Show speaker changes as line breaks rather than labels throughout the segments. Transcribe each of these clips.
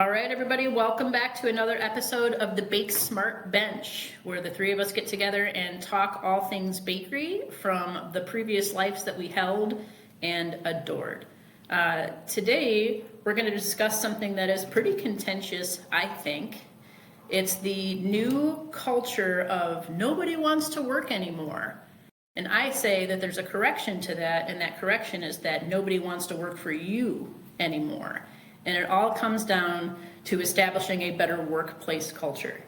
All right, everybody, welcome back to another episode of the BakeSmart Bench, where the three of us get together and talk all things bakery from the previous lives that we held and adored. Today, we're going to discuss something that is pretty contentious, I think. It's the new culture of nobody wants to work anymore. And I say that there's a correction to that, and that correction is that nobody wants to work for you anymore. And it all comes down to establishing a better workplace culture.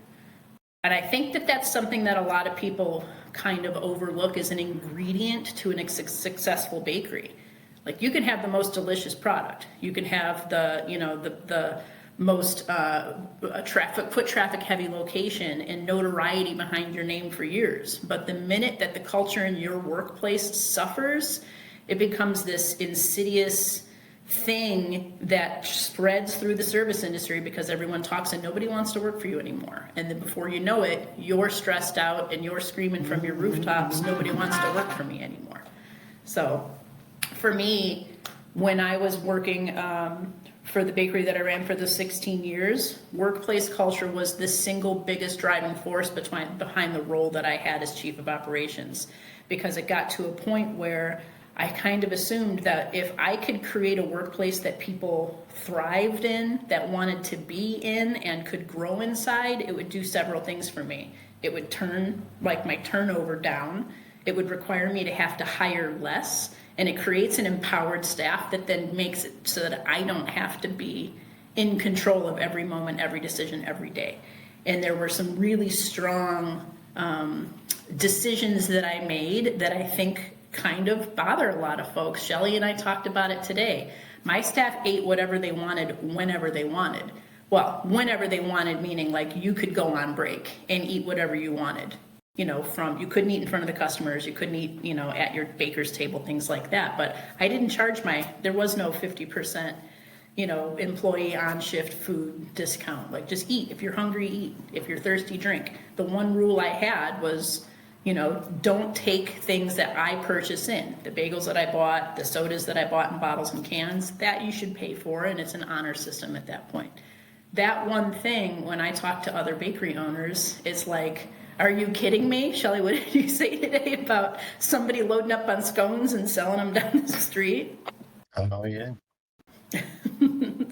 And I think that that's something that a lot of people kind of overlook as an ingredient to a successful bakery. Like, you can have the most delicious product. You can have the most foot traffic heavy location and notoriety behind your name for years. But the minute that the culture in your workplace suffers, it becomes this insidious thing that spreads through the service industry because everyone talks and nobody wants to work for you anymore. And then before you know it, you're stressed out and you're screaming from your rooftops, nobody wants to work for me anymore. So for me, when I was working for the bakery that I ran for the 16 years, workplace culture was the single biggest driving force behind the role that I had as chief of operations, because it got to a point where I kind of assumed that if I could create a workplace that people thrived in, that wanted to be in, and could grow inside, it would do several things for me. It would turn my turnover down. It would require me to have to hire less, and it creates an empowered staff that then makes it so that I don't have to be in control of every moment, every decision, every day. And there were some really strong decisions that I made that I think kind of bother a lot of folks. Shellie and I talked about it today. My staff ate whatever they wanted whenever they wanted. Well, whenever they wanted, meaning like you could go on break and eat whatever you wanted. You couldn't eat in front of the customers, you couldn't eat, at your baker's table, things like that. But I didn't charge there was no 50%, employee on shift food discount. Like, just eat. If you're hungry, eat. If you're thirsty, drink. The one rule I had was, don't take things that I purchase in. The bagels that I bought, the sodas that I bought in bottles and cans, that you should pay for, and it's an honor system at that point. That one thing, when I talk to other bakery owners, it's like, are you kidding me? Shellie, what did you say today about somebody loading up on scones and selling them down the street?
Oh, yeah.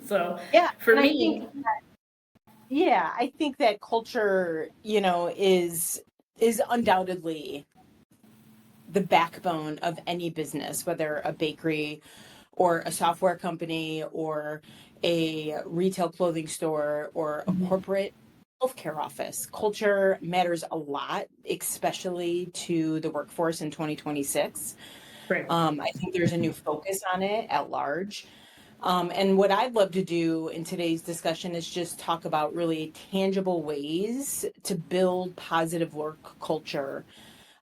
So,
yeah,
for me...
I think that culture, is undoubtedly the backbone of any business, whether a bakery or a software company or a retail clothing store or a corporate healthcare office. Culture matters a lot, especially to the workforce in 2026.
Right.
I think there's a new focus on it at large. And what I'd love to do in today's discussion is just talk about really tangible ways to build positive work culture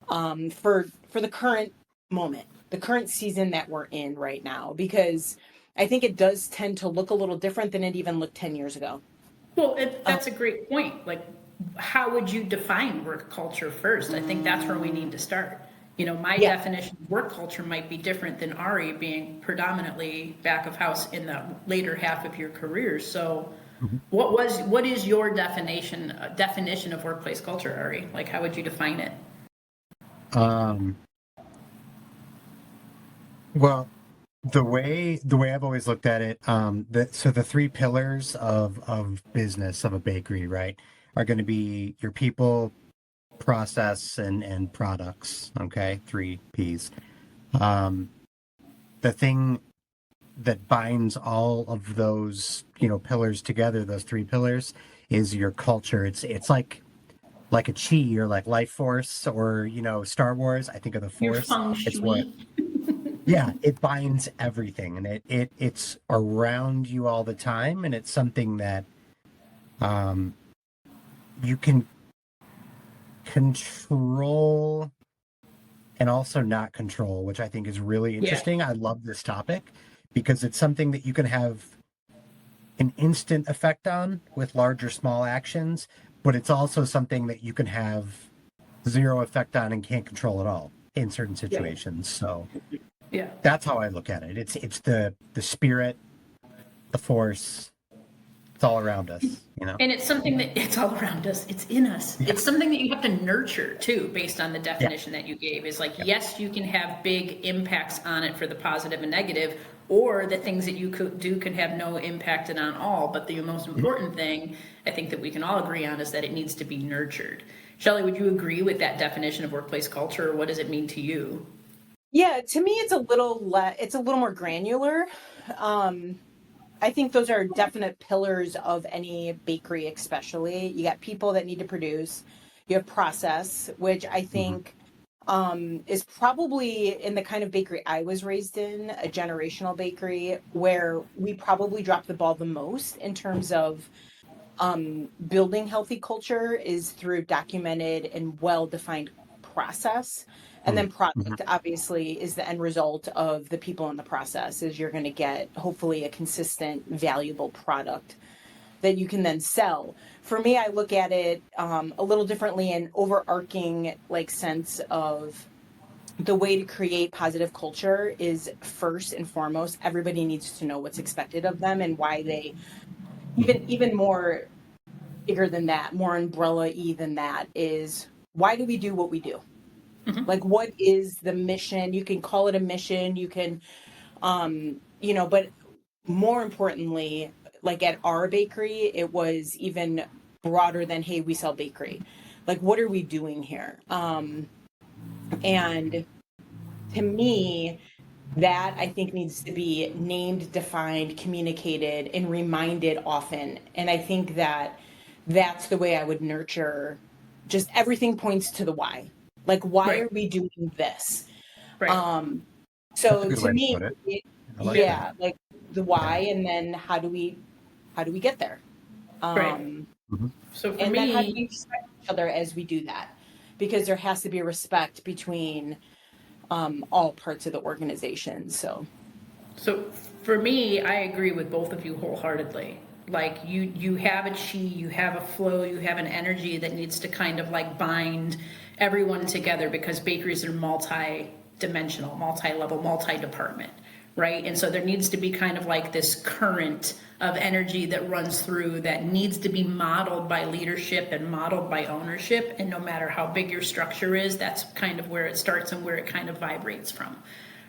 for the current moment, the current season that we're in right now, because I think it does tend to look a little different than it even looked 10 years ago.
Well, that's a great point. Like, how would you define work culture first? I think that's where we need to start. My definition of work culture might be different than Ari, being predominantly back of house in the later half of your career. So what is your definition of workplace culture, Ari? Like, how would you define it?
Well, the way I've always looked at it, the three pillars of business of a bakery, right, are going to be your people, process, and products. Okay, 3 P's. The thing that binds all of those pillars together, those 3 pillars, is your culture. It's like a chi, or like life force, or Star Wars. I think of the force.
Your feng shui.
It's what, yeah, it binds everything, and it's around you all the time, and it's something that you can control and also not control, which I think is really interesting. I love this topic because it's something that you can have an instant effect on with large or small actions, but it's also something that you can have zero effect on and can't control at all in certain situations. So that's how I look at it. It's the spirit, the force, It's all around us, you know?
And it's something that it's all around us. It's in us.
Yeah.
It's something that you have to nurture too, based on the
Yeah.
definition that you gave. Is like,
Yeah.
yes, you can have big impacts on it for the positive and negative, or the things that you could do can have no impact on all. But the most important thing I think that we can all agree on is that it needs to be nurtured. Shellie, would you agree with that definition of workplace culture, or what does it mean to you?
Yeah, to me, it's a little more granular. I think those are definite pillars of any bakery, especially. You got people that need to produce. You have process, which I think is probably in the kind of bakery I was raised in, a generational bakery, where we probably drop the ball the most in terms of building healthy culture is through documented and well-defined process. And then
Mm-hmm.
product obviously is the end result of the people in the process, is you're going to get hopefully a consistent, valuable product that you can then sell. For me, I look at it a little differently, an overarching like sense of the way to create positive culture is first and foremost, everybody needs to know what's expected of them and why they even more bigger than that, more umbrella-y than that, is why do we do what we do? Like, what is the mission? You can call it a mission, you can, but more importantly, like at our bakery, it was even broader than, hey, we sell bakery. Like, what are we doing here? And to me, that I think needs to be named, defined, communicated, and reminded often. And I think that that's the way I would nurture. Just everything points to the why. Like, why
Right.
are we doing this?
Right.
Um,
That's a
so
good
to
way to
me,
put it. I like
yeah,
that.
like the why, and then how do we get there?
Right.
Um,
Mm-hmm.
So for
and then how do we
me,
respect each other as we do that? Because there has to be respect between all parts of the organization.
So for me, I agree with both of you wholeheartedly. Like you have a chi, you have a flow, you have an energy that needs to kind of like bind everyone together, because bakeries are multi-dimensional, multi-level, multi-department, right? And so there needs to be kind of like this current of energy that runs through, that needs to be modeled by leadership and modeled by ownership. And no matter how big your structure is, that's kind of where it starts and where it kind of vibrates from.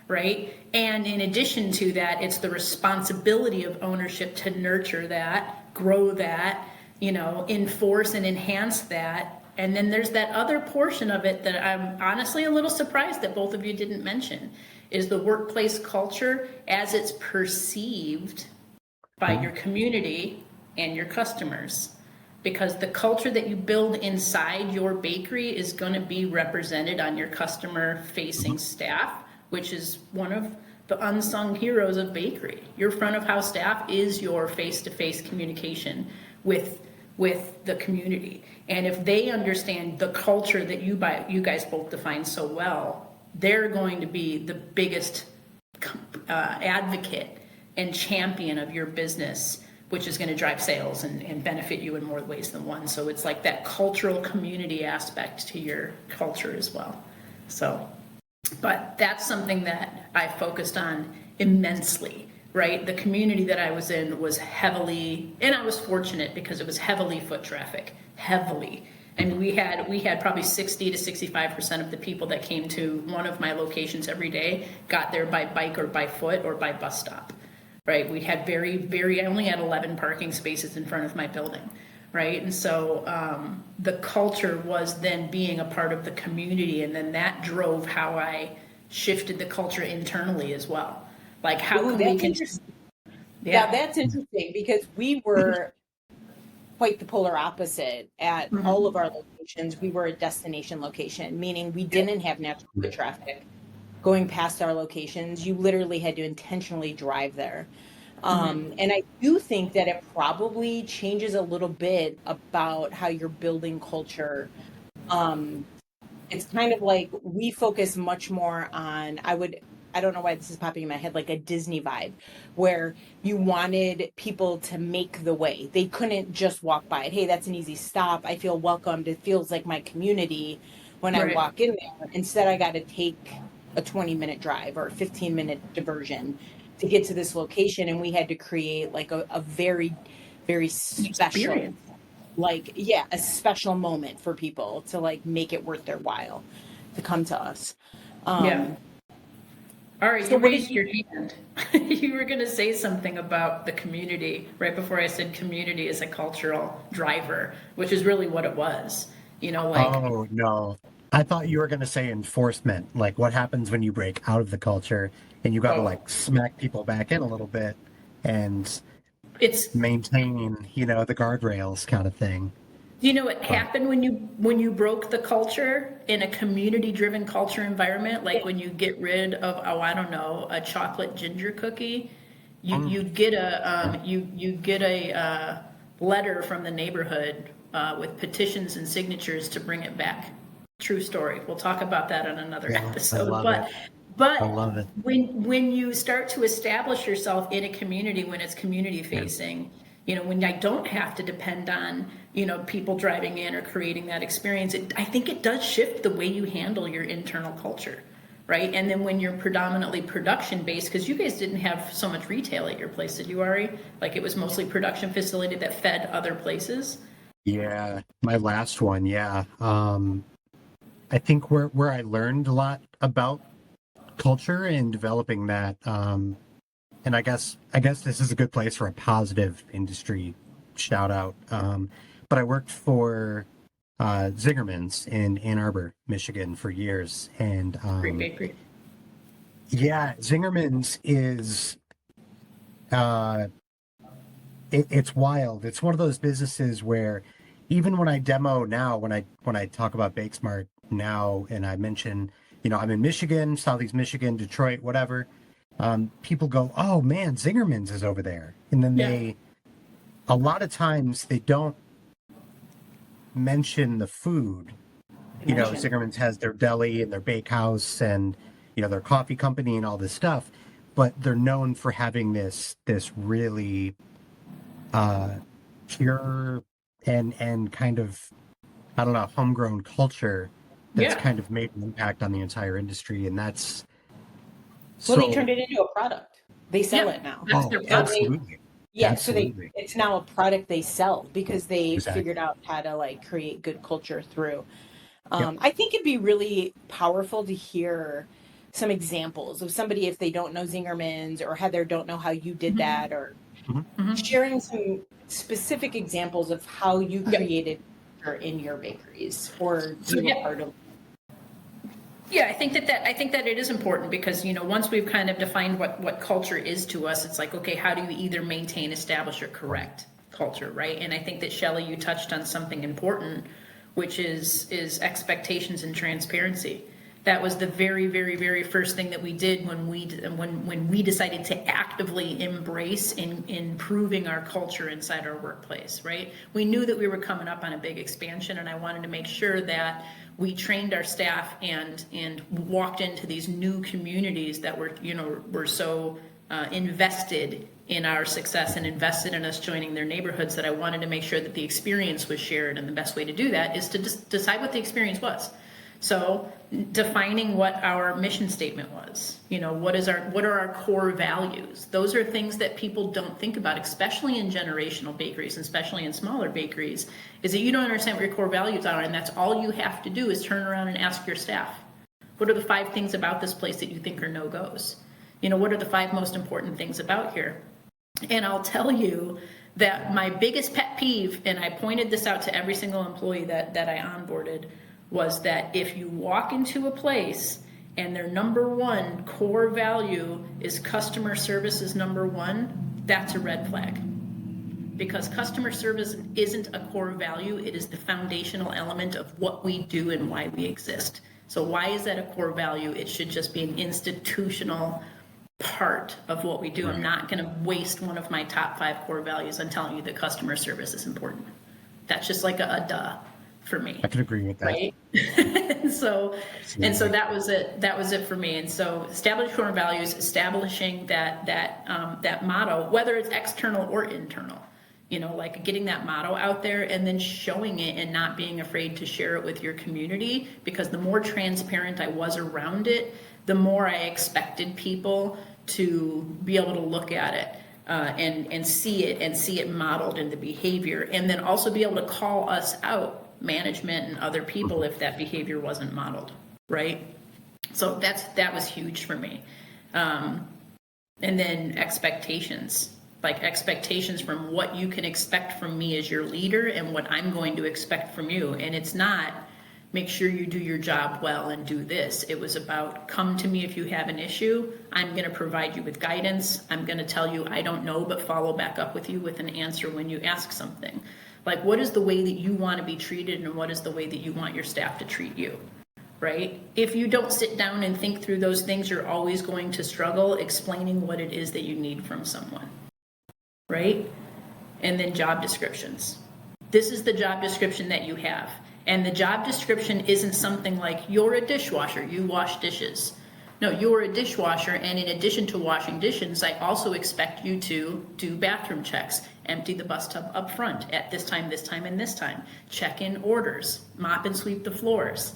Right? And in addition to that, it's the responsibility of ownership to nurture that, grow that, enforce and enhance that. And then there's that other portion of it that I'm honestly a little surprised that both of you didn't mention, is the workplace culture as it's perceived by your community and your customers. Because the culture that you build inside your bakery is going to be represented on your customer facing staff, which is one of the unsung heroes of bakery. Your front of house staff is your face-to-face communication with the community. And if they understand the culture that you guys both define so well, they're going to be the biggest advocate and champion of your business, which is going to drive sales and benefit you in more ways than one. So it's like that cultural community aspect to your culture as well. So, but that's something that I focused on immensely, right? The community that I was in was heavily, and I was fortunate because it was heavily foot traffic, heavily. I mean, we had probably 60 to 65% of the people that came to one of my locations every day got there by bike or by foot or by bus stop, right? We had I only had 11 parking spaces in front of my building, right? And so the culture was then being a part of the community, and then that drove how I shifted the culture internally as well. Like, how
Ooh,
can we
that's
continue?
interesting. Now
Yeah.
that's interesting because we were quite the polar opposite at all
Mhm.
of our locations. We were a destination location, meaning we didn't have natural foot traffic going past our locations. You literally had to intentionally drive there. And I do think that it probably changes a little bit about how you're building culture. Um, it's kind of like we focus much more on, I don't know why this is popping in my head, like a Disney vibe, where you wanted people to make the way. They couldn't just walk by it. Hey, that's an easy stop. I feel welcomed. It feels like my community when I
Right.
walk in there. Instead, I got to take a 20-minute drive or a 15-minute diversion to get to this location. And we had to create like a very, very special,
Experience.
like, yeah, a special moment for people to like make it worth their while to come to us.
Yeah. All right,
So
you
what did
raised your hand. You were going to say something about the community right before I said community as a cultural driver, which is really what it was. You know, like
Oh, no. I thought you were going to say enforcement. Like what happens when you break out of the culture and you got to
oh,
like smack people back in a little bit and
it's
maintain, the guardrails kind of thing.
you know what
But
happened when you broke the culture in a community driven culture environment, like when you get rid of, oh, I don't know, a chocolate ginger cookie, you get you get a letter from the neighborhood with petitions and signatures to bring it back. True story. We'll talk about that on another
yeah, I
episode.
love it. I
But
love it.
when you start to establish yourself in a community, when it's community
Yeah.
facing, you know, when I don't have to depend on, you know, people driving in or creating that experience, I think it does shift the way you handle your internal culture, right? And then when you're predominantly production based, because you guys didn't have so much retail at your place, did you, Ari? Like it was mostly production facility that fed other places.
Yeah, my last one, yeah. I think where I learned a lot about culture and developing that, and I guess this is a good place for a positive industry shout out. But I worked for Zingerman's in Ann Arbor, Michigan, for years, and
Great bakery.
yeah, Zingerman's is uh, it's wild. It's one of those businesses where even when I demo now, when I talk about BakeSmart now, and I mention, I'm in Michigan, Southeast Michigan, Detroit, whatever. People go, "Oh man, Zingerman's is over there," and then
Yeah.
a lot of times they don't mention the food. Zingerman's has their deli and their bakehouse and their coffee company and all this stuff, but they're known for having this really uh, pure and kind of, I don't know, homegrown culture that's
Yeah.
kind of made an impact on the entire industry, and that's
Well, they
so.
turned it into a product. They sell
Yeah.
it now.
That's
Oh,
their
So
product.
they,
absolutely,
yeah, so
absolutely,
it's now a product they sell because they figured
exactly.
out how to like create good culture through.
Yep.
I think it'd be really powerful to hear some examples of somebody if they don't know Zingerman's or Heather don't know how you did that, or
Mhm.
sharing some specific examples of how you
Yeah.
created culture in your bakeries or
So
you were
yeah.
part of.
Yeah, I think that it is important because, you know, once we've kind of defined what culture is to us, it's like, okay, how do you either maintain, establish, or correct culture, right? And I think that Shellie, you touched on something important, which is expectations and transparency. That was the very, very, very first thing that we did when we decided to actively embrace in improving our culture inside our workplace, right? We knew that we were coming up on a big expansion, and I wanted to make sure that we trained our staff and walked into these new communities that were so invested in our success and invested in us joining their neighborhoods, that I wanted to make sure that the experience was shared. And the best way to do that is to decide what the experience was. So defining what our mission statement was, what are our core values? Those are things that people don't think about, especially in generational bakeries, and especially in smaller bakeries, is that you don't understand what your core values are. And that's all you have to do is turn around and ask your staff, what are the 5 things about this place that you think are no-goes? What are the 5 most important things about here? And I'll tell you that my biggest pet peeve, and I pointed this out to every single employee that I onboarded, was that if you walk into a place and their number 1 core value is customer service is number 1, that's a red flag. Because customer service isn't a core value, it is the foundational element of what we do and why we exist. So why is that a core value? It should just be an institutional part of what we do.
Right.
I'm not going to waste one of my top 5 core values on telling you that customer service is important. That's just like a duh for me.
I can agree with that.
Right? and so
Absolutely.
that was it. That was it for me. And so establish core values, establishing that motto, whether it's external or internal. Like getting that motto out there and then showing it and not being afraid to share it with your community, because the more transparent I was around it, the more I expected people to be able to look at it. and see it modeled in the behavior, and then also be able to call us out, management and other people, if that behavior wasn't modeled, right? So that was huge for me. And then expectations from what you can expect from me as your leader and what I'm going to expect from you. And it's not make sure you do your job well and do this. It was about come to me if you have an issue. I'm going to provide you with guidance. I'm going to tell you I don't know, but follow back up with you with an answer when you ask something. Like, what is the way that you want to be treated, and what is the way that you want your staff to treat you, right? If you don't sit down and think through those things, you're always going to struggle explaining what it is that you need from someone, right? And then job descriptions. This is the job description that you have. And the job description isn't something like, you're a dishwasher, you wash dishes. No, you're a dishwasher, and in addition to washing dishes, I also expect you to do bathroom checks, empty the bus tub up front at this time, and this time, check in orders, mop and sweep the floors,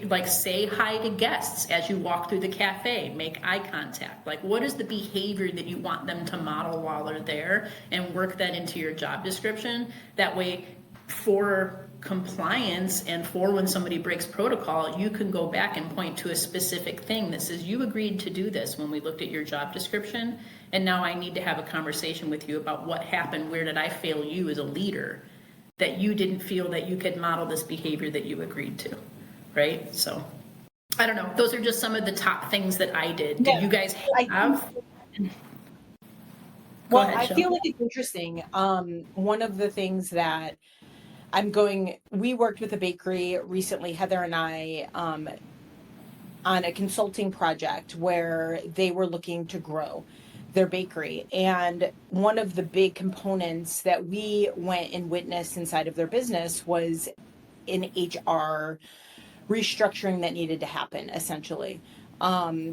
like say hi to guests as you walk through the cafe, make eye contact. Like, what is the behavior that you want them to model while they're there, and work that into your job description. That way, for compliance and for when somebody breaks protocol, you can go back and point to a specific thing that says you agreed to do this when we looked at your job description, and now I need to have a conversation with you about what happened. Where did I fail you as a leader that you didn't feel that you could model this behavior that you agreed to, right? So I don't know, those are just some of the top things that I did. Did you guys have?
Well, I feel like it's interesting. One of the things that we worked with a bakery recently, Heather and I, on a consulting project where they were looking to grow their bakery. And one of the big components that we went and witnessed inside of their business was an HR restructuring that needed to happen, essentially.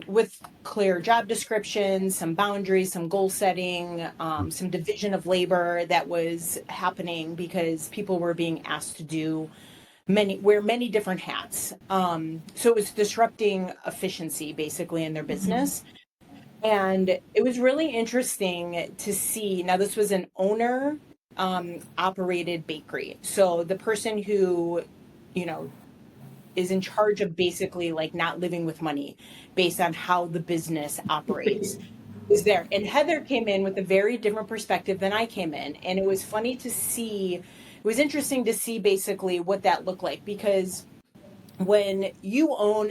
With clear job descriptions, some boundaries, some goal setting, some division of labor that was happening because people were being asked to wear many different hats. So it was disrupting efficiency basically in their business. And it was really interesting to see. Now, this was an owner operated bakery. So the person who, is in charge of basically like not living with money based on how the business operates is there. And Heather came in with a very different perspective than I came in. And it was interesting to see basically what that looked like, because when you own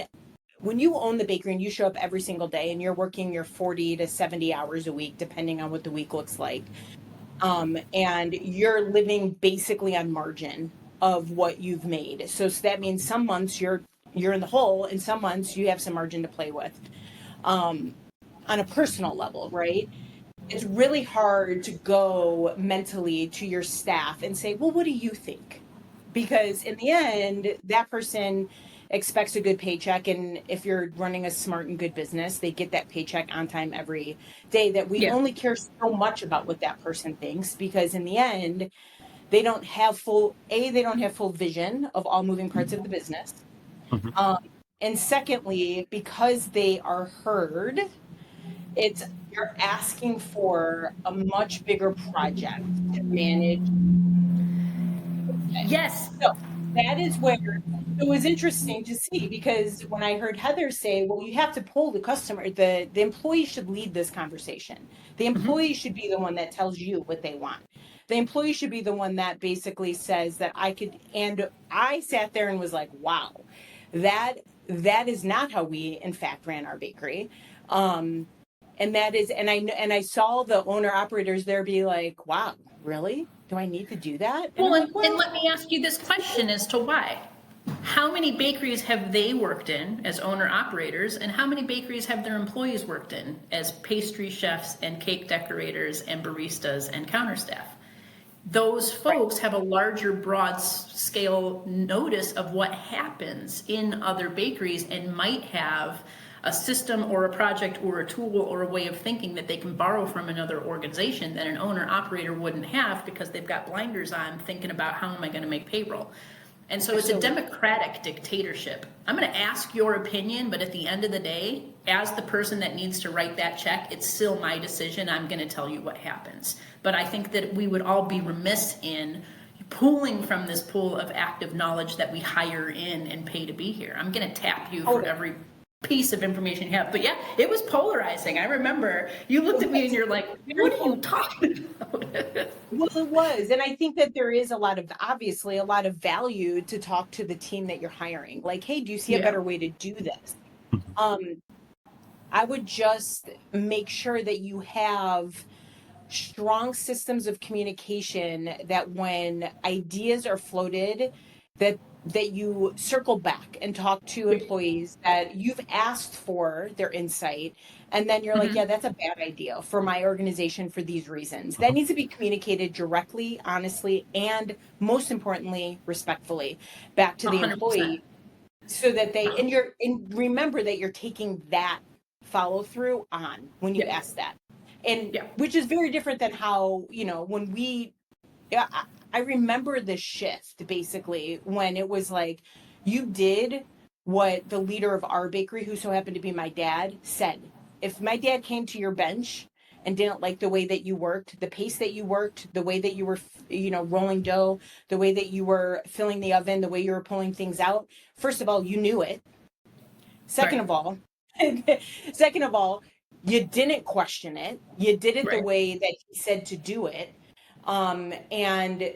the bakery and you show up every single day and you're working your 40 to 70 hours a week, depending on what the week looks like, and you're living basically on margin of what you've made. So that means some months you're in the hole, and some months you have some margin to play with, on a personal level, right? It's really hard to go mentally to your staff and say, well, what do you think? Because in the end, that person expects a good paycheck. And if you're running a smart and good business, they get that paycheck on time every day. That we only care so much about what that person thinks, because in the end, they don't have full vision of all moving parts of the business. And secondly, because they are heard, you're asking for a much bigger project to manage.
Yes.
So that is where it was interesting to see, because when I heard Heather say, well, you have to pull the customer, the employee should lead this conversation. The employee should be the one that tells you what they want. The employee should be the one that basically says that and I sat there and was like, wow, that is not how we in fact ran our bakery. And I saw the owner operators there be like, wow, really? Do I need to do that?
And let me ask you this question as to why. How many bakeries have they worked in as owner operators, and how many bakeries have their employees worked in as pastry chefs and cake decorators and baristas and counter staff? Those folks have a larger, broad scale notice of what happens in other bakeries, and might have a system or a project or a tool or a way of thinking that they can borrow from another organization that an owner operator wouldn't have, because they've got blinders on thinking about how am I going to make payroll. And so it's a democratic dictatorship. I'm going to ask your opinion, but at the end of the day, as the person that needs to write that check, it's still my decision. I'm going to tell you what happens. But I think that we would all be remiss in pulling from this pool of active knowledge that we hire in and pay to be here. I'm going to tap you for every piece of information you have. But yeah, it was polarizing. I remember you looked at me and you're like, what are you talking about?
Well, it was. And I think that there is obviously a lot of value to talk to the team that you're hiring. Like, hey, do you see a better way to do this? I would just make sure that you have strong systems of communication, that when ideas are floated, that you circle back and talk to employees, that you've asked for their insight, and then you're like, yeah, that's a bad idea for my organization for these reasons. That needs to be communicated directly, honestly, and most importantly, respectfully back to the
100%.
employee, so that and remember that you're taking that follow through on when you ask that. And which is very different than how, when I remember the shift basically when it was like, you did what the leader of our bakery, who so happened to be my dad, said. If my dad came to your bench and didn't like the way that you worked, the pace that you worked, the way that you were, rolling dough, the way that you were filling the oven, the way you were pulling things out, first of all, you knew it. Second of all, you didn't question it. You did it the way that he said to do it. And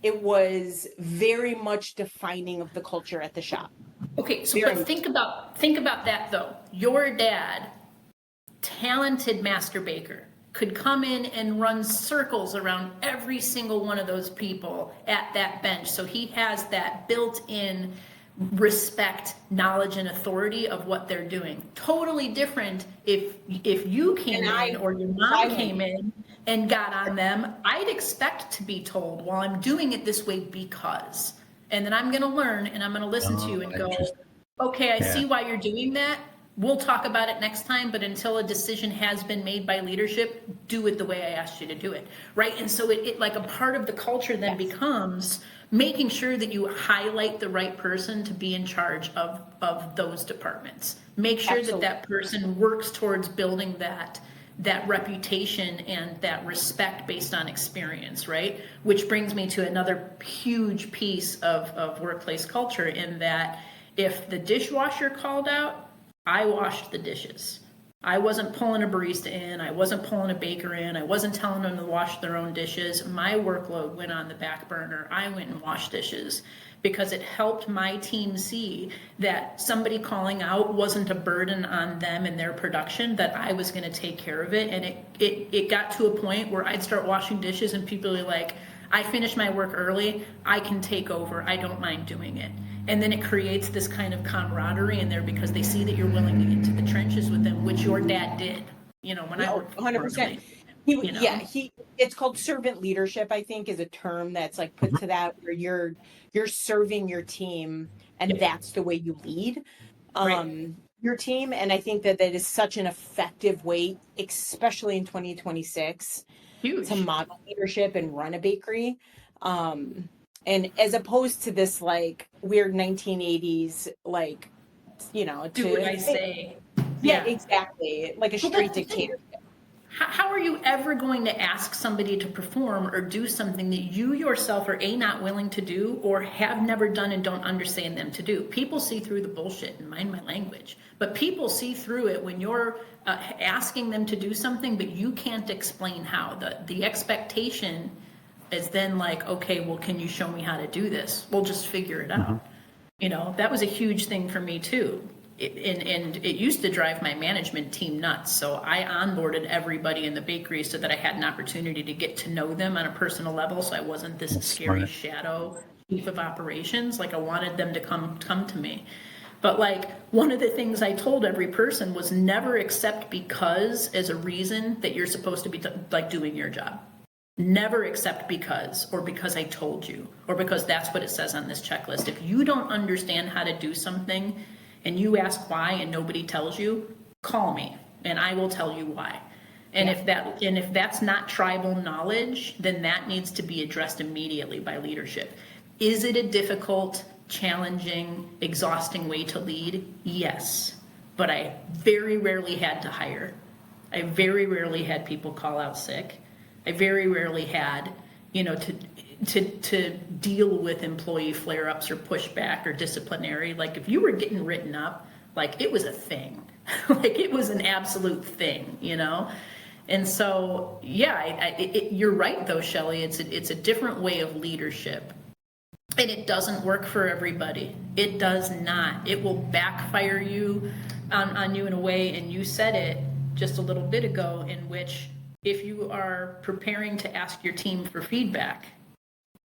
it was very much defining of the culture at the shop.
Okay, so but think about that though. Your dad, talented master baker, could come in and run circles around every single one of those people at that bench. So he has that built-in respect, knowledge, and authority of what they're doing. Totally different if you came in or your mom came in and got on them. I'd expect to be told, well, I'm doing it this way because, and then I'm going to learn and I'm going to listen to you and go, okay, I see why you're doing that. We'll talk about it next time, but until a decision has been made by leadership, do it the way I asked you to do it, right? And so it like a part of the culture then becomes making sure that you highlight the right person to be in charge of those departments. Make sure that person works towards building that reputation and that respect based on experience, right? Which brings me to another huge piece of workplace culture, in that if the dishwasher called out, I washed the dishes. I wasn't pulling a barista in. I wasn't pulling a baker in. I wasn't telling them to wash their own dishes. My workload went on the back burner. I went and washed dishes because it helped my team see that somebody calling out wasn't a burden on them and their production, that I was going to take care of it. And it got to a point where I'd start washing dishes and people were like, I finished my work early. I can take over. I don't mind doing it. And then it creates this kind of camaraderie in there because they see that you're willing to get to the trenches with them, which your dad did, when I worked
100%. It's called servant leadership, I think, is a term that's like put to that, where you're serving your team, and that's the way you lead your team. And I think that is such an effective way, especially in 2026, to model leadership and run a bakery. And as opposed to this like weird 1980s, like, do
what I say.
Yeah, exactly. Like a straight dictatorship.
How are you ever going to ask somebody to perform or do something that you yourself are not willing to do, or have never done and don't understand them to do? People see through the bullshit, and mind my language, but people see through it when you're asking them to do something, but you can't explain how. The expectation is then like, okay, well, can you show me how to do this? We'll just figure it out. That was a huge thing for me too. And it used to drive my management team nuts. So I onboarded everybody in the bakery so that I had an opportunity to get to know them on a personal level. So I wasn't this scary shadow chief of operations. Like, I wanted them to come to me. But like, one of the things I told every person was never accept because as a reason that you're supposed to be doing your job. Never accept because, or because I told you, or because that's what it says on this checklist. If you don't understand how to do something and you ask why and nobody tells you, call me and I will tell you why. And if that's not tribal knowledge, then that needs to be addressed immediately by leadership. Is it a difficult, challenging, exhausting way to lead? Yes. But I very rarely had to hire. I very rarely had people call out sick. I very rarely had, to deal with employee flare-ups or pushback or disciplinary. Like if you were getting written up, like it was a thing. Like it was an absolute thing, And so, yeah, you're right though, Shellie. It's a different way of leadership. And it doesn't work for everybody. It does not. It will backfire you on you in a way, and you said it just a little bit ago, in which if you are preparing to ask your team for feedback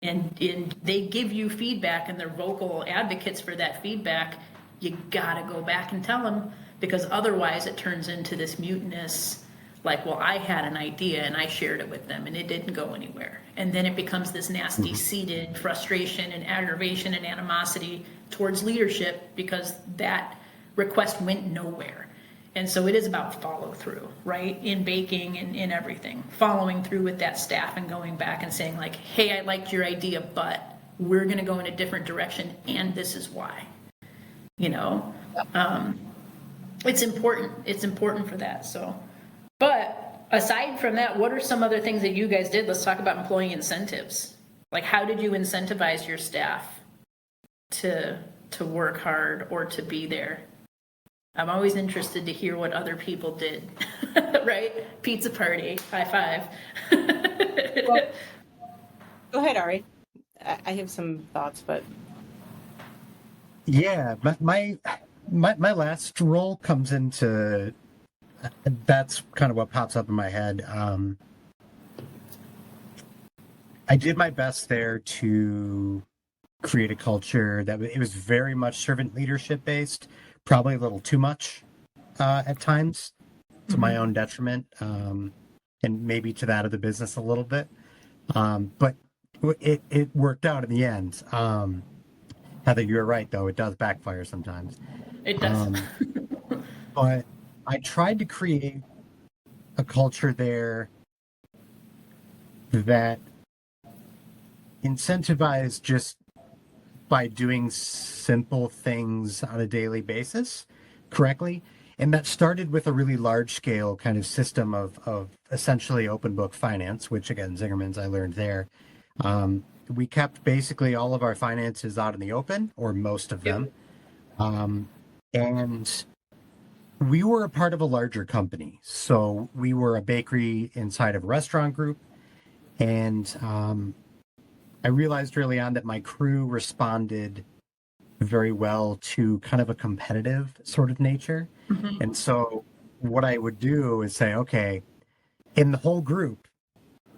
and they give you feedback and they're vocal advocates for that feedback, you gotta go back and tell them, because otherwise it turns into this mutinous, like, well, I had an idea and I shared it with them and it didn't go anywhere. And then it becomes this nasty seated frustration and aggravation and animosity towards leadership because that request went nowhere. And so it is about follow through, right? In baking and in everything, following through with that staff and going back and saying like, hey, I liked your idea, but we're going to go in a different direction. And this is why, it's important. It's important for that. So, but aside from that, what are some other things that you guys did? Let's talk about employee incentives. Like, how did you incentivize your staff to work hard or to be there? I'm always interested to hear what other people did, right? Pizza party, high five.
Well, go ahead, Ari. I have some thoughts, but
Yeah, my last role comes into that's kind of what pops up in my head. I did my best there to create a culture that it was very much servant leadership based, probably a little too much at times to my own detriment, and maybe to that of the business a little bit. But it worked out in the end. Heather, you're right, though. It does backfire sometimes.
It does.
But I tried to create a culture there that incentivized just by doing simple things on a daily basis correctly. And that started with a really large scale kind of system of essentially open book finance, which again, Zingerman's, I learned there. We kept basically all of our finances out in the open, or most of them. And we were a part of a larger company. So we were a bakery inside of a restaurant group. And I realized early on that my crew responded very well to kind of a competitive sort of nature. And so what I would do is say, okay, in the whole group,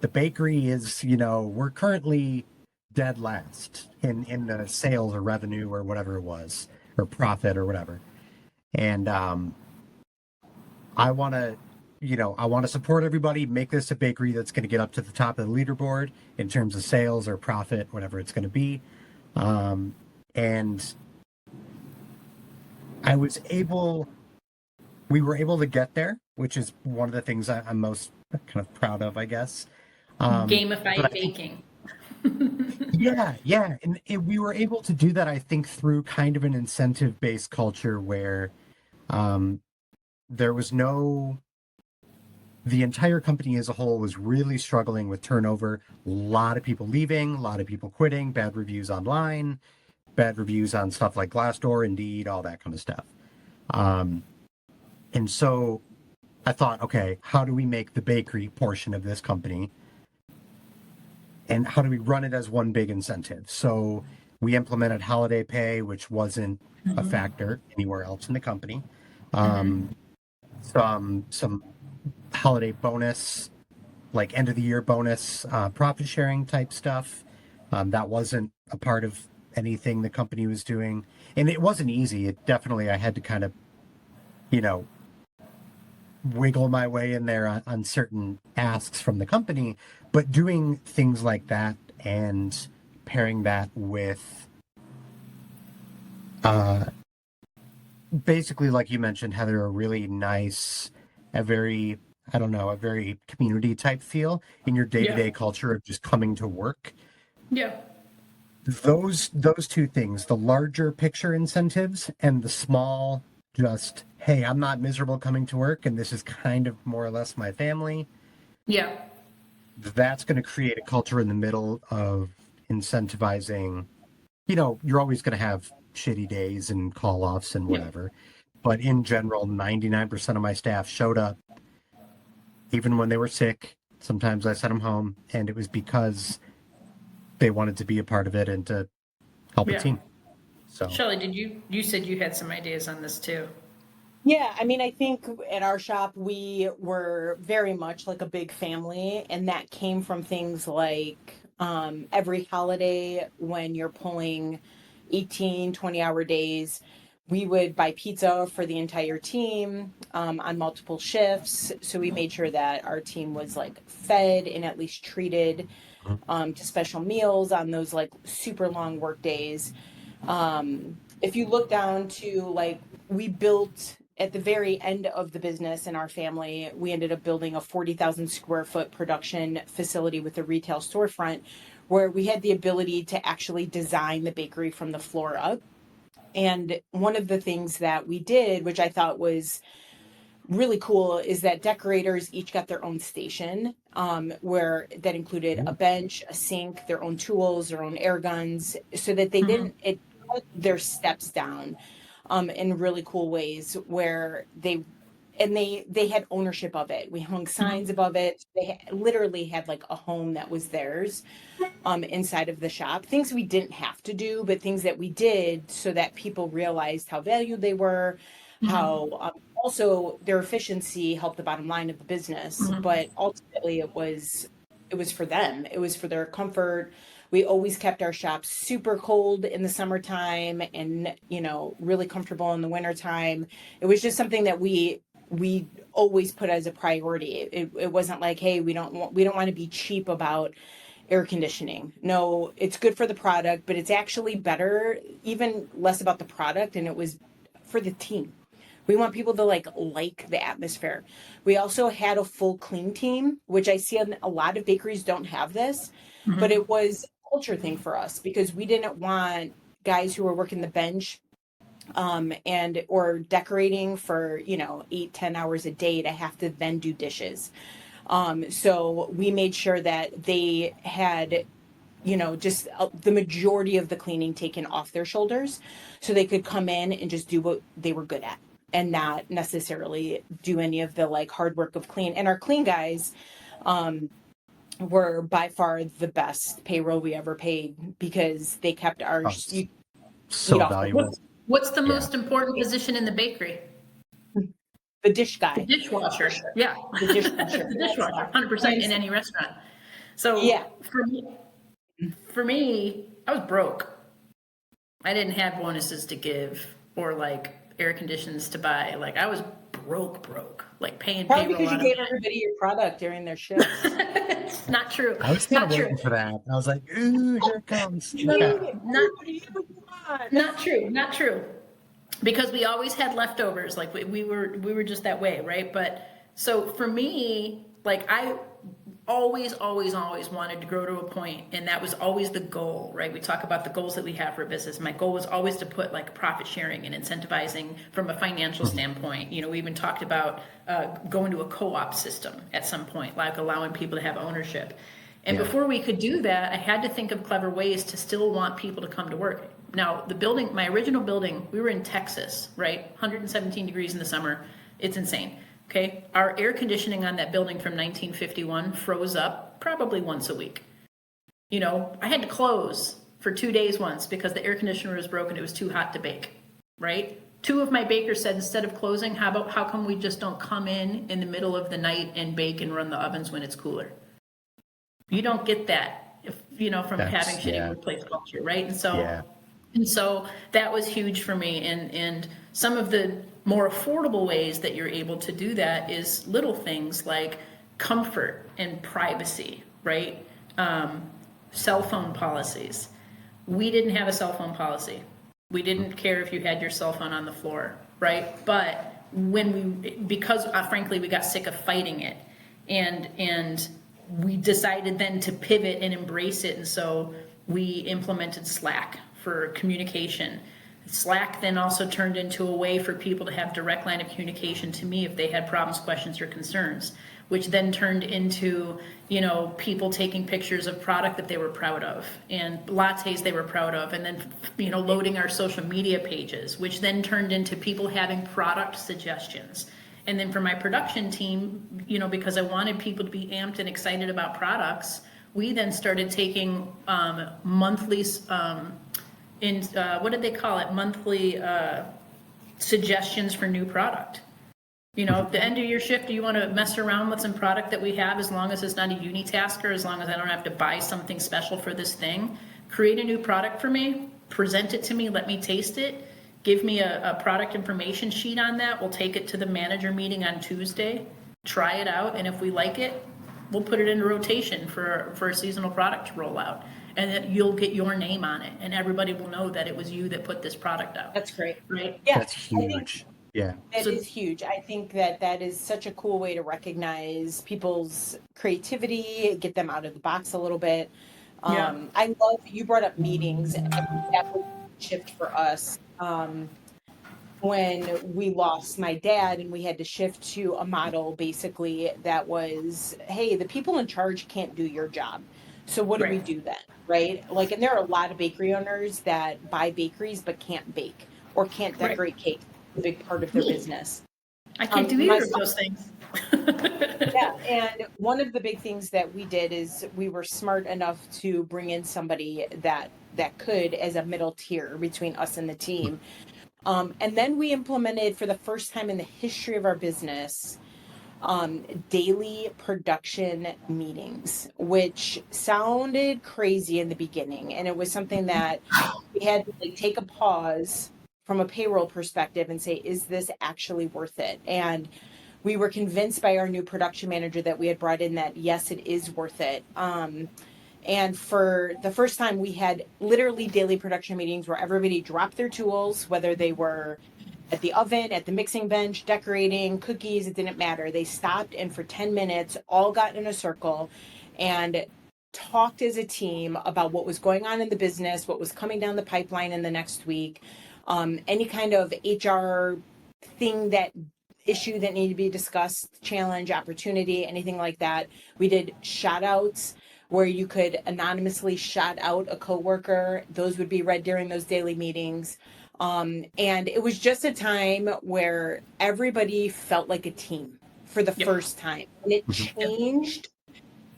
the bakery is, we're currently dead last in the sales or revenue or whatever it was, or profit or whatever. And I want to support everybody, make this a bakery that's going to get up to the top of the leaderboard in terms of sales or profit, whatever it's going to be. And we were able to get there, which is one of the things I'm most kind of proud of, I guess.
Gamified baking.
Yeah. And we were able to do that, I think, through kind of an incentive-based culture where there was the entire company as a whole was really struggling with turnover. A lot of people leaving, a lot of people quitting, bad reviews online, bad reviews on stuff like Glassdoor, Indeed, all that kind of stuff. And so I thought, okay, how do we make the bakery portion of this company, and how do we run it as one big incentive? So we implemented holiday pay, which wasn't a factor anywhere else in the company. Some holiday bonus, like end of the year bonus, profit sharing type stuff. That wasn't a part of anything the company was doing. And it wasn't easy. I had to kind of, wiggle my way in there on certain asks from the company, but doing things like that and pairing that with basically, like you mentioned, Heather, a really nice, a very community type feel in your day-to-day culture of just coming to work.
Yeah.
those two things, the larger picture incentives and the small, just, hey, I'm not miserable coming to work and this is kind of more or less my family.
Yeah.
That's going to create a culture in the middle of incentivizing. You're always going to have shitty days and call offs and
Yeah.
whatever. But in general, 99% of my staff showed up even when they were sick. Sometimes I sent them home, and it was because they wanted to be a part of it and to help the
Yeah.
team. So,
Shellie, you said you had some ideas on this too.
Yeah, I mean, I think at our shop, we were very much like a big family, and that came from things like every holiday when you're pulling 18, 20-hour days, we would buy pizza for the entire team on multiple shifts. So we made sure that our team was like fed and at least treated to special meals on those like super long work days. If you look down to like, we built at the very end of the business in our family, we ended up building a 40,000 square foot production facility with a retail storefront where we had the ability to actually design the bakery from the floor up. And one of the things that we did, which I thought was really cool, is that decorators each got their own station, where that included a bench, a sink, their own tools, their own air guns, so that they didn't it cut their steps down in really cool ways where they had ownership of it. We hung signs above it. They literally had like a home that was theirs inside of the shop. Things we didn't have to do, but things that we did so that people realized how valued they were, how also their efficiency helped the bottom line of the business. But ultimately, it was for them. It was for their comfort. We always kept our shop super cold in the summertime and really comfortable in the wintertime. It was just something that we always put as a priority. It wasn't like, hey, we don't want to be cheap about air conditioning. No, it's good for the product, but it's actually better, even less about the product, and it was for the team. We want people to like the atmosphere. We also had a full clean team, which I see a lot of bakeries don't have this, but it was a culture thing for us because we didn't want guys who were working the bench and or decorating for 8-10 hours a day to have to then do dishes. So we made sure that they had just the majority of the cleaning taken off their shoulders so they could come in and just do what they were good at and not necessarily do any of the like hard work of clean. And our clean guys were by far the best payroll we ever paid because they kept our
so valuable.
What's the
Yeah.
most important position in the bakery?
the dish guy.
The dishwasher. Yeah.
The dishwasher.
The dishwasher, 100% in any restaurant. So
Yeah.
for me, I was broke. I didn't have bonuses to give or like air conditions to buy. Like I was broke, like paying
Probably
payroll.
because you gave everybody your product during their shifts.
It's not true.
I was kind
Not
of
true.
waiting for that. I was like, ooh, here it comes. Okay.
Not true. Not true. Because we always had leftovers. Like we were just that way, right? But so for me, like I always wanted to grow to a point, and that was always the goal, right? We talk about the goals that we have for a business. My goal was always to put like profit sharing and incentivizing from a financial standpoint. We even talked about going to a co-op system at some point, like allowing people to have ownership. And before we could do that, I had to think of clever ways to still want people to come to work. Now, the building, my original building, we were in Texas, right? 117 degrees in the summer. It's insane. Okay. Our air conditioning on that building from 1951 froze up probably once a week. I had to close for 2 days once because the air conditioner was broken. It was too hot to bake, right? 2 of my bakers said, instead of closing, how come we just don't come in the middle of the night and bake and run the ovens when it's cooler? You don't get that from having shitty workplace culture, right? And so that was huge for me. And some of the more affordable ways that you're able to do that is little things like comfort and privacy, right? Cell phone policies. We didn't have a cell phone policy. We didn't care if you had your cell phone on the floor, right? But because frankly, we got sick of fighting it, and we decided then to pivot and embrace it. And so we implemented Slack for communication. Slack then also turned into a way for people to have direct line of communication to me if they had problems, questions, or concerns, which then turned into, people taking pictures of product that they were proud of and lattes they were proud of, and then, loading our social media pages, which then turned into people having product suggestions. And then for my production team, because I wanted people to be amped and excited about products, we then started taking monthly, what did they call it? Monthly suggestions for new product. At the end of your shift, do you want to mess around with some product that we have, as long as it's not a unitasker, as long as I don't have to buy something special for this thing? Create a new product for me, present it to me, let me taste it, give me a product information sheet on that. We'll take it to the manager meeting on Tuesday, try it out, and if we like it, we'll put it into rotation for a seasonal product to roll out. And then you'll get your name on it, and everybody will know that it was you that put this product out.
That's great.
Right?
Yeah,
That's huge. Yeah.
That is huge. I think that is such a cool way to recognize people's creativity, get them out of the box a little bit. I love, you brought up meetings, and that was a shift for us. When we lost my dad and we had to shift to a model basically that was, hey, the people in charge can't do your job. So what do we do then? Right? Like, and there are a lot of bakery owners that buy bakeries but can't bake or can't decorate cake. A big part of their business.
I can't do either of those things.
Yeah, and one of the big things that we did is we were smart enough to bring in somebody that could, as a middle tier between us and the team. And then we implemented, for the first time in the history of our business, daily production meetings, which sounded crazy in the beginning. And it was something that we had to take a pause from a payroll perspective and say, is this actually worth it? And we were convinced by our new production manager that we had brought in that, yes, it is worth it. And for the first time, we had literally daily production meetings where everybody dropped their tools, whether they were at the oven, at the mixing bench, decorating, cookies, it didn't matter. They stopped and for 10 minutes, all got in a circle and talked as a team about what was going on in the business, what was coming down the pipeline in the next week, any kind of HR issue that needed to be discussed, challenge, opportunity, anything like that. We did shout outs where you could anonymously shout out a coworker. Those would be read during those daily meetings. And it was just a time where everybody felt like a team for the first time. And it changed.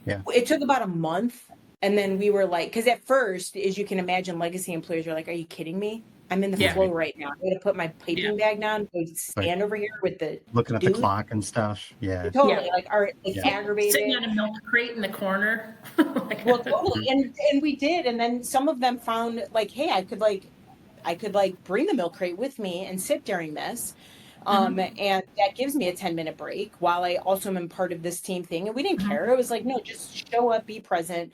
Yeah.
It took about a month. And then we were like, because at first, as you can imagine, legacy employees are like, are you kidding me? I'm in the flow right now. I'm going to put my piping bag down, go stand over here with the
looking at the clock and stuff. Yeah.
Totally. Like, are aggravated.
Sitting on a milk crate in the corner.
Well, totally. And we did. And then some of them found like, hey, I could bring the milk crate with me and sit during this. And that gives me a 10-minute break while I also am part of this team thing. And we didn't care. It was like, no, just show up, be present.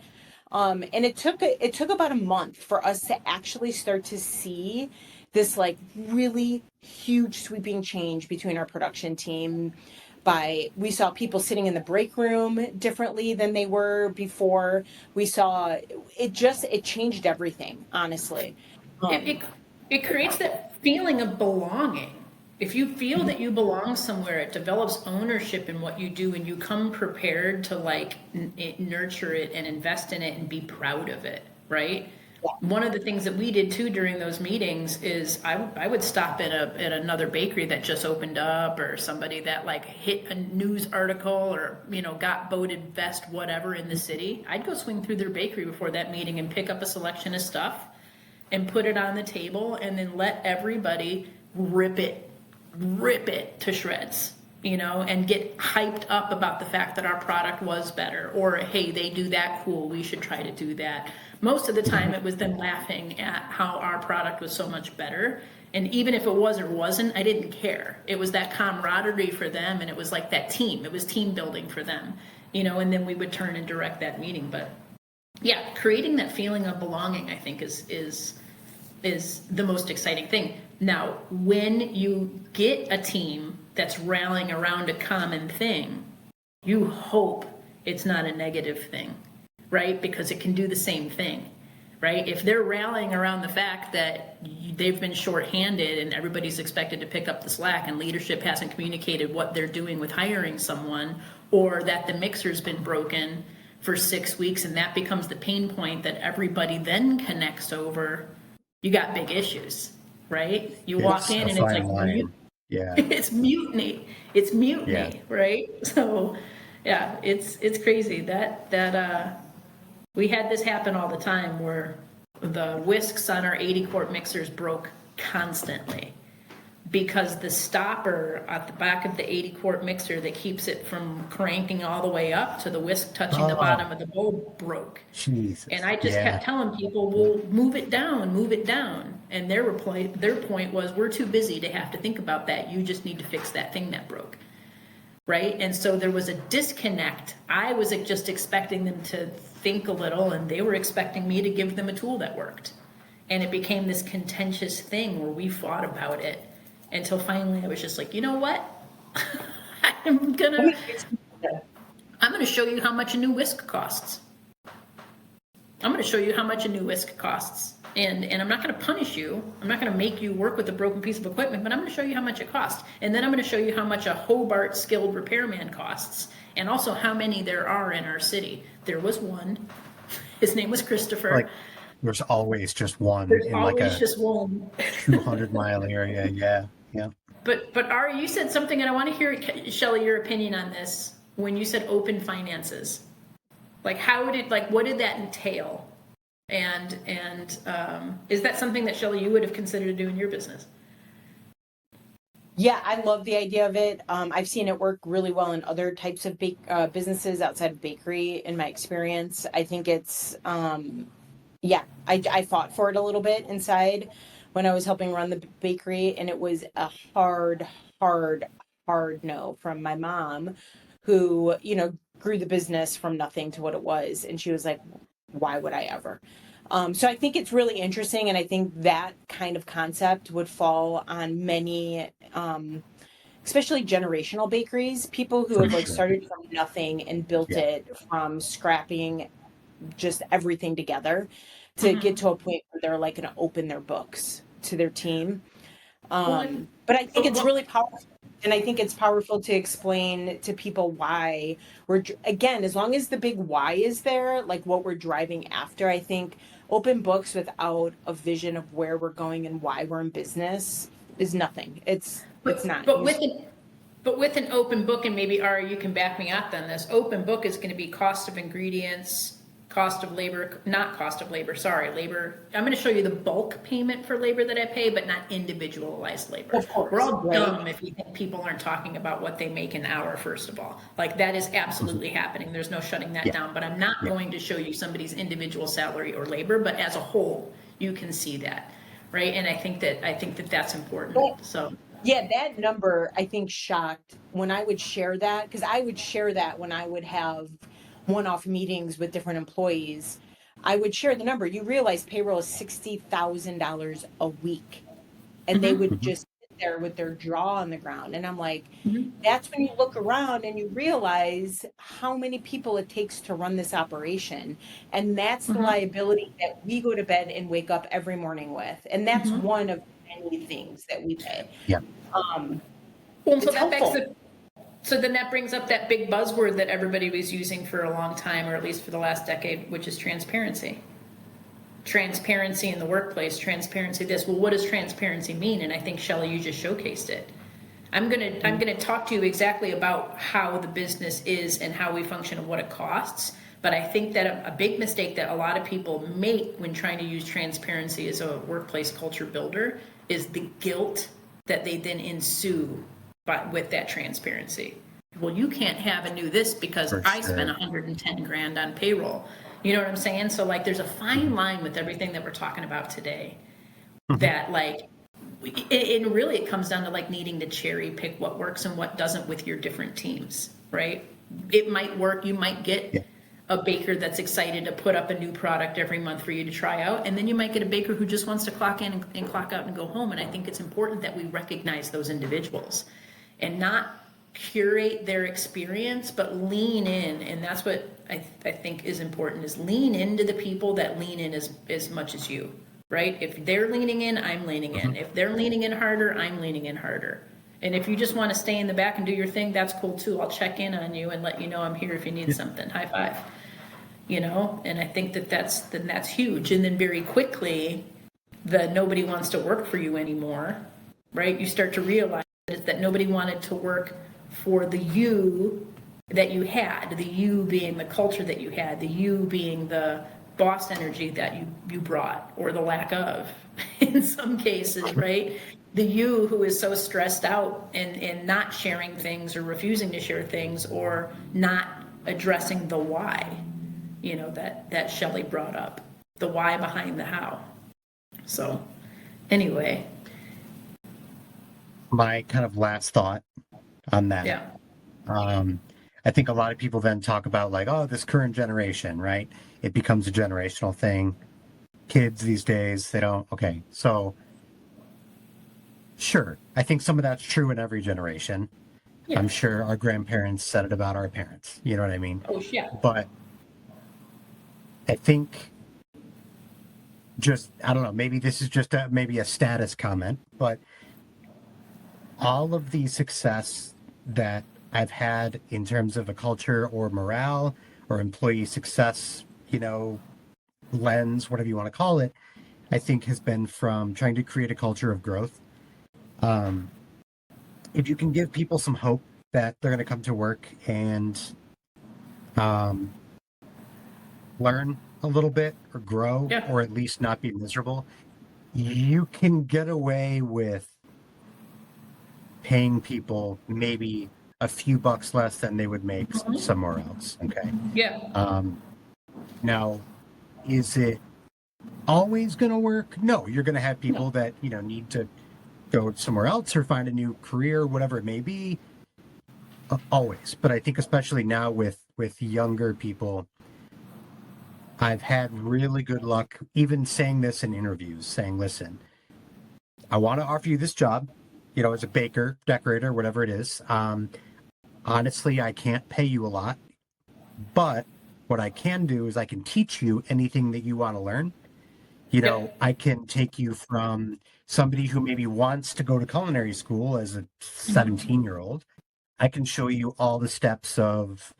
And it took about a month for us to actually start to see this like really huge sweeping change between our production team. We saw people sitting in the break room differently than they were before. We saw it changed everything, honestly.
It creates that feeling of belonging. If you feel that you belong somewhere, it develops ownership in what you do, and you come prepared to nurture it and invest in it and be proud of it, right? Yeah. One of the things that we did too during those meetings is I would stop at another bakery that just opened up, or somebody that hit a news article, or got voted best whatever in the city. I'd go swing through their bakery before that meeting and pick up a selection of stuff and put it on the table, and then let everybody rip it to shreds, and get hyped up about the fact that our product was better, or hey, they do that, cool, we should try to do that. Most of the time it was them laughing at how our product was so much better, and even if it was or wasn't, I didn't care. It was that camaraderie for them, and it was like that team, it was team building for them, and then we would turn and direct that meeting. But yeah, creating that feeling of belonging, I think is the most exciting thing. Now, when you get a team that's rallying around a common thing, you hope it's not a negative thing, right? Because it can do the same thing, right? If they're rallying around the fact that they've been shorthanded and everybody's expected to pick up the slack and leadership hasn't communicated what they're doing with hiring someone, or that the mixer's been broken for 6 weeks and that becomes the pain point that everybody then connects over, you got big issues, right? You walk in and it's like,
yeah,
it's mutiny. It's mutiny,
yeah.
right? So, yeah, it's crazy that we had this happen all the time where the whisks on our 80 quart mixers broke constantly because the stopper at the back of the 80 quart mixer that keeps it from cranking all the way up to the whisk touching the bottom of the bowl broke.
Jesus.
And I just kept telling people, well, move it down, move it down. And their point was, we're too busy to have to think about that. You just need to fix that thing that broke. Right? And so there was a disconnect. I was just expecting them to think a little, and they were expecting me to give them a tool that worked. And it became this contentious thing where we fought about it until finally I was just like, you know what? I'm gonna show you how much a new whisk costs. I'm gonna show you how much a new whisk costs. And I'm not going to punish you. I'm not going to make you work with a broken piece of equipment, but I'm going to show you how much it costs. And then I'm going to show you how much a Hobart skilled repairman costs, and also how many there are in our city. There was one. His name was Christopher.
Like, there's always just one in like a
just one
200-mile area. Yeah.
But Ari, you said something, and I want to hear, Shellie, your opinion on this. When you said open finances, like what did that entail? And is that something that, Shellie, you would have considered doing in your business?
Yeah, I love the idea of it. I've seen it work really well in other types of businesses outside of bakery, in my experience. I think it's, I fought for it a little bit inside when I was helping run the bakery, and it was a hard no from my mom, who, grew the business from nothing to what it was. And she was like, why would I ever? So I think it's really interesting. And I think that kind of concept would fall on many, especially generational bakeries, people who have started from nothing and built it from scrapping just everything together to get to a point where they're like going to open their books to their team. But I think it's really powerful. And I think it's powerful to explain to people why again, as long as the big why is there, like what we're driving after, I think open books without a vision of where we're going and why we're in business is nothing. It's not.
But with an open book, and maybe Ari, you can back me up on this, open book is going to be cost of ingredients, cost of labor, not cost of labor, sorry, labor. I'm going to show you the bulk payment for labor that I pay, but not individualized labor.
Of course,
we're all dumb if you think people aren't talking about what they make an hour, first of all. Like, that is absolutely happening. There's no shutting that down, but I'm not going to show you somebody's individual salary or labor, but as a whole, you can see that, right? And I think that that's important. So
yeah, that number, I think, shocked when I would share that, because I would share that when I would have one-off meetings with different employees. I would share the number. You realize payroll is $60,000 a week, and they would just sit there with their jaw on the ground. And I'm like, that's when you look around and you realize how many people it takes to run this operation, and that's the liability that we go to bed and wake up every morning with. And that's one of many things that we pay.
Yeah.
So then that brings up that big buzzword that everybody was using for a long time, or at least for the last decade, which is transparency. Transparency in the workplace, transparency this. Well, what does transparency mean? And I think, Shellie, you just showcased it. I'm gonna talk to you exactly about how the business is and how we function and what it costs. But I think that a big mistake that a lot of people make when trying to use transparency as a workplace culture builder is the guilt that they then ensue with that transparency. Well, you can't have a new this because I spent 110 grand on payroll. You know what I'm saying? So like, there's a fine line with everything that we're talking about today. That like, it really, it comes down to like needing to cherry pick what works and what doesn't with your different teams, right? It might work. You might get a baker that's excited to put up a new product every month for you to try out. And then you might get a baker who just wants to clock in and clock out and go home. And I think it's important that we recognize those individuals and not curate their experience, but lean in. And that's what I think is important, is lean into the people that lean in as much as you, right? If they're leaning in, I'm leaning in. If they're leaning in harder, I'm leaning in harder. And if you just want to stay in the back and do your thing, that's cool too. I'll check in on you and let you know I'm here if you need something. High five. And I think that's huge. And then very quickly, nobody wants to work for you anymore, right? You start to realize that nobody wanted to work for the you that you had, the you being the culture that you had, the you being the boss energy that you brought, or the lack of in some cases, right? The you who is so stressed out and not sharing things or refusing to share things or not addressing the why, that Shellie brought up, the why behind the how. So anyway.
My kind of last thought on that.
Yeah.
I think a lot of people then talk about like, oh, this current generation, right? It becomes a generational thing. Kids these days, they don't. Okay. So sure. I think some of that's true in every generation. Yeah. I'm sure our grandparents said it about our parents. You know what I mean?
Oh, yeah.
But I think I don't know, maybe this is just maybe a status comment, but all of the success that I've had in terms of a culture or morale or employee success, lens, whatever you want to call it, I think has been from trying to create a culture of growth. If you can give people some hope that they're going to come to work and learn a little bit or grow, or at least not be miserable, you can get away with paying people maybe a few bucks less than they would make somewhere else. Okay.
Yeah.
Now, is it always going to work? No, you're going to have people that, need to go somewhere else or find a new career, whatever it may be. Always. But I think especially now with younger people, I've had really good luck even saying this in interviews, saying, listen, I want to offer you this job, as a baker, decorator, whatever it is. Honestly, I can't pay you a lot, but what I can do is I can teach you anything that you want to learn. I can take you from somebody who maybe wants to go to culinary school as a 17-year-old. I can show you all the steps of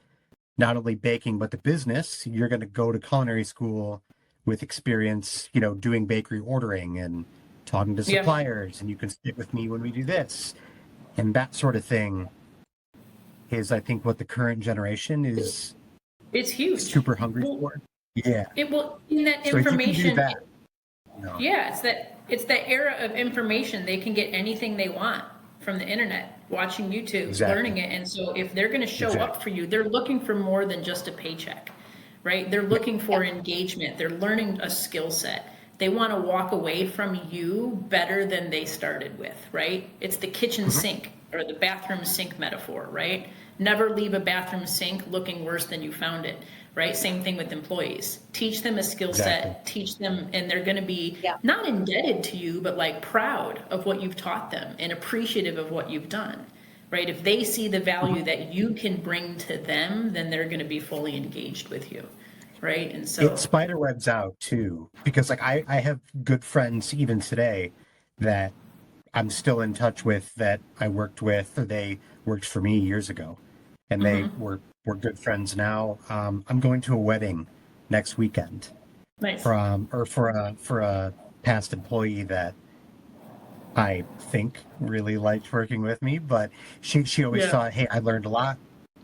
not only baking, but the business. You're going to go to culinary school with experience, doing bakery ordering and talking to suppliers, and you can sit with me when we do this. And that sort of thing is, I think, what the current generation is.
It's huge.
Super hungry for. Yeah.
It will, in that
so
information.
If you can do that,
Yeah, it's that era of information. They can get anything they want from the internet, watching YouTube, learning it. And so if they're going to show up for you, they're looking for more than just a paycheck, right? They're looking for engagement. They're learning a skill set. They want to walk away from you better than they started with, right? It's the kitchen sink or the bathroom sink metaphor, right? Never leave a bathroom sink looking worse than you found it, right? Same thing with employees. Teach them a skill set, teach them, and they're going to be not indebted to you, but like proud of what you've taught them and appreciative of what you've done, right? If they see the value that you can bring to them, then they're going to be fully engaged with you, right? And so
it spiderwebs out too, because like I have good friends even today that I'm still in touch with that I worked with, or they worked for me years ago, and they we're good friends now. I'm going to a wedding next weekend.
Nice.
For a past employee that I think really liked working with me, but she always thought, hey, I learned a lot,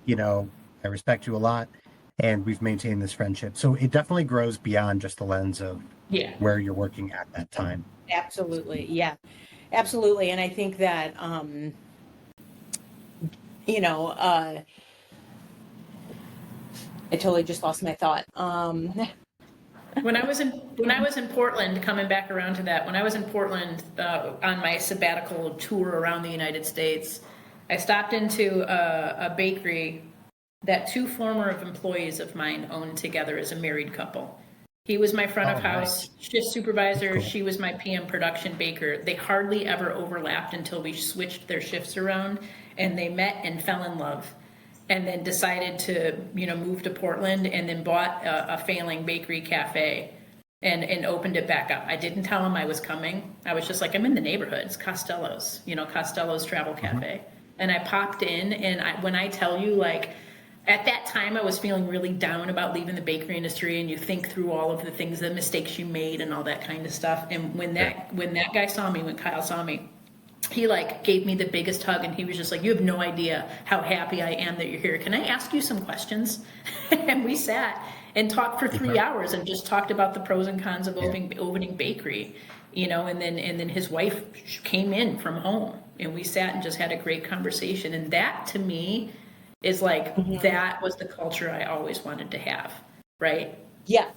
I respect you a lot, and we've maintained this friendship. So it definitely grows beyond just the lens of where you're working at that time.
Absolutely. Yeah, absolutely. And I think that, I totally just lost my thought.
When I was in Portland, coming back around to that, when I was in Portland on my sabbatical tour around the United States, I stopped into a bakery that two former employees of mine owned together as a married couple. He was my front of house shift supervisor. Cool. She was my PM production baker. They hardly ever overlapped until we switched their shifts around. and they met and fell in love, and then decided to, move to Portland, and then bought a failing bakery cafe and opened it back up. I didn't tell him I was coming. I was just like, I'm in the neighborhood. It's Costello's, Costello's Travel Cafe. And I popped in, and when I tell you, like, at that time I was feeling really down about leaving the bakery industry, and you think through all of the things, the mistakes you made and all that kind of stuff. And when that guy saw me, when Kyle saw me, he like gave me the biggest hug, and he was just like, you have no idea how happy I am that you're here. Can I ask you some questions? And we sat and talked for 3 hours and just talked about the pros and cons of opening bakery, and then his wife came in from home, and we sat and just had a great conversation. And that to me is like, that was the culture I always wanted to have, right?
Yeah.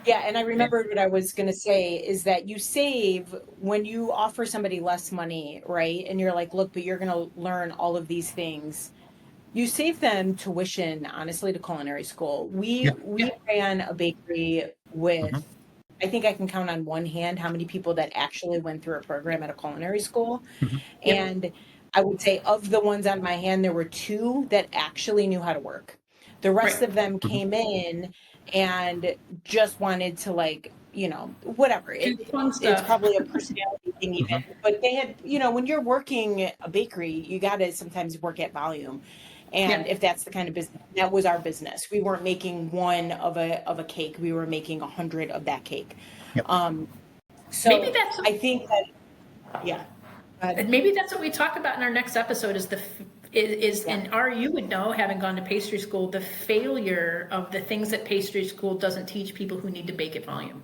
Yeah, and I remembered what I was going to say is that you save when you offer somebody less money, right? And you're like, look, but you're going to learn all of these things. You save them tuition, honestly, to culinary school. We ran a bakery with, I think I can count on one hand how many people that actually went through a program at a culinary school. And I would say of the ones on my hand, there were 2 that actually knew how to work. The rest of them came in and just wanted to, like, whatever. It's probably a personality thing even. But they had, when you're working a bakery, you got to sometimes work at volume. And if that's the kind of business, that was our business. We weren't making one of a cake. We were making 100 of that cake. So
maybe that's,
I think that,
maybe that's what we talk about in our next episode and you would know, having gone to pastry school, the failure of the things that pastry school doesn't teach people who need to bake at volume.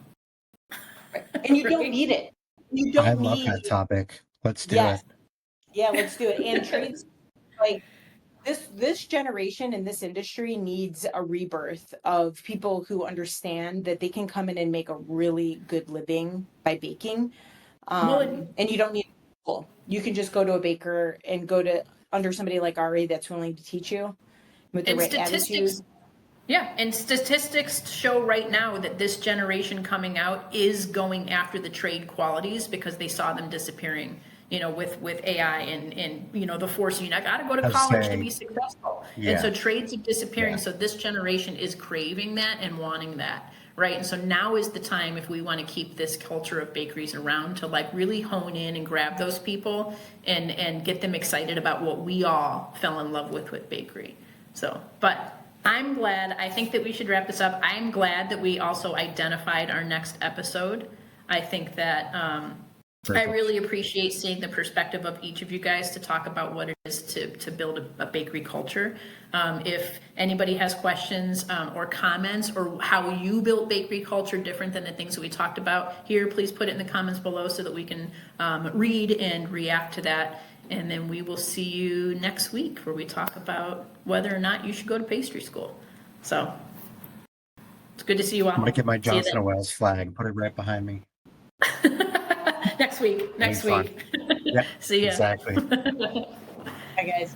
And you don't need it. You don't
I love that topic. Let's do it.
Yeah, let's do it. And trades, like, this generation in this industry needs a rebirth of people who understand that they can come in and make a really good living by baking. And you don't need school. You can just go to a baker and go to under somebody like Ari that's willing to teach you with the right attitude.
Yeah, and statistics show right now that this generation coming out is going after the trade qualities because they saw them disappearing, with AI and the forcing, I got to go to college to be successful. And so trades are disappearing. So this generation is craving that and wanting that, right? And so now is the time, if we want to keep this culture of bakeries around, to like really hone in and grab those people and get them excited about what we all fell in love with bakery. So, but I'm glad, I think that we should wrap this up. I'm glad that we also identified our next episode. I think that I really appreciate seeing the perspective of each of you guys to talk about what it is to build a bakery culture. If anybody has questions or comments, or how you built bakery culture different than the things that we talked about here, please put it in the comments below so that we can read and react to that. And then we will see you next week, where we talk about whether or not you should go to pastry school. So it's good to see you all.
I'm going to get my Johnson & Wales flag, put it right behind me.
Next week.
Yep,
See ya.
Exactly.
Hi, guys.